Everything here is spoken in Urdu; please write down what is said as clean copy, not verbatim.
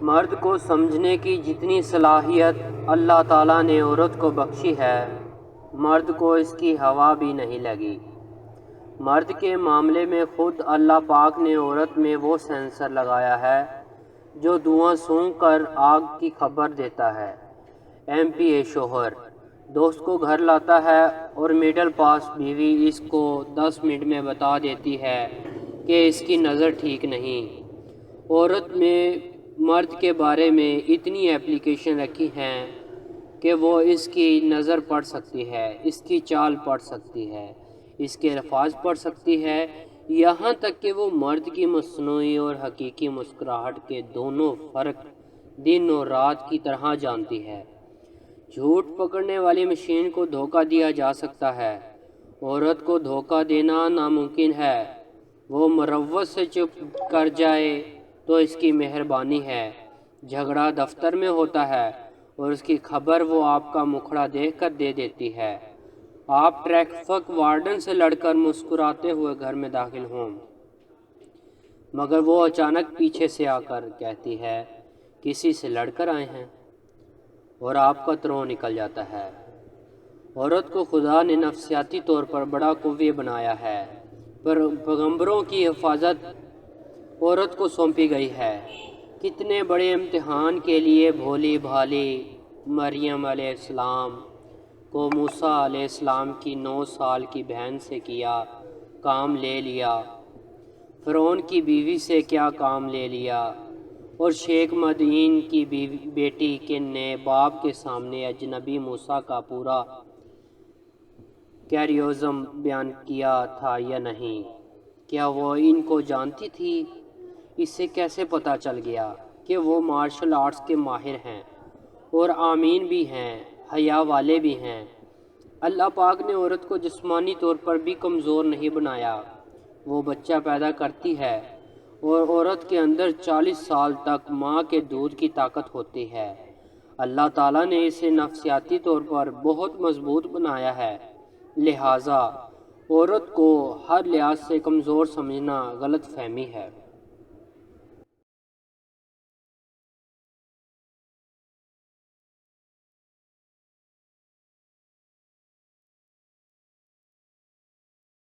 مرد کو سمجھنے کی جتنی صلاحیت اللہ تعالیٰ نے عورت کو بخشی ہے، مرد کو اس کی ہوا بھی نہیں لگی۔ مرد کے معاملے میں خود اللہ پاک نے عورت میں وہ سینسر لگایا ہے جو دھواں سونگھ کر آگ کی خبر دیتا ہے۔ ایم پی اے شوہر دوست کو گھر لاتا ہے اور مڈل پاس بیوی اس کو 10 منٹ میں بتا دیتی ہے کہ اس کی نظر ٹھیک نہیں۔ عورت میں مرد کے بارے میں اتنی اپلیکیشن رکھی ہیں کہ وہ اس کی نظر پڑھ سکتی ہے، اس کی چال پڑھ سکتی ہے، اس کے الفاظ پڑھ سکتی ہے، یہاں تک کہ وہ مرد کی مصنوعی اور حقیقی مسکراہٹ کے دونوں فرق دن اور رات کی طرح جانتی ہے۔ جھوٹ پکڑنے والی مشین کو دھوکہ دیا جا سکتا ہے، عورت کو دھوکہ دینا ناممکن ہے۔ وہ مروت سے چپ کر جائے تو اس کی مہربانی ہے۔ جھگڑا دفتر میں ہوتا ہے اور اس کی خبر وہ آپ کا مکھڑا دیکھ کر دے دیتی ہے۔ آپ ٹریفک وارڈن سے لڑ کر مسکراتے ہوئے گھر میں داخل ہوں، مگر وہ اچانک پیچھے سے آ کر کہتی ہے کسی سے لڑ کر آئے ہیں، اور آپ کا ترو نکل جاتا ہے۔ عورت کو خدا نے نفسیاتی طور پر بڑا قوی بنایا ہے، پر پیغمبروں کی حفاظت عورت کو سونپی گئی ہے۔ کتنے بڑے امتحان کے لیے بھولی بھالی مریم علیہ السلام کو موسیٰ علیہ السلام کی 9 سال کی بہن سے کیا کام لے لیا، فرعون کی بیوی سے کیا کام لے لیا، اور شیخ مدین کی بیٹی کے نے باپ کے سامنے اجنبی موسیٰ کا پورا کیریوزم بیان کیا تھا یا نہیں؟ کیا وہ ان کو جانتی تھی؟ اسے کیسے پتہ چل گیا کہ وہ مارشل آرٹس کے ماہر ہیں اور آمین بھی ہیں، حیا والے بھی ہیں؟ اللہ پاک نے عورت کو جسمانی طور پر بھی کمزور نہیں بنایا۔ وہ بچہ پیدا کرتی ہے اور عورت کے اندر 40 سال تک ماں کے دودھ کی طاقت ہوتی ہے۔ اللہ تعالیٰ نے اسے نفسیاتی طور پر بہت مضبوط بنایا ہے، لہٰذا عورت کو ہر لحاظ سے کمزور سمجھنا غلط فہمی ہے۔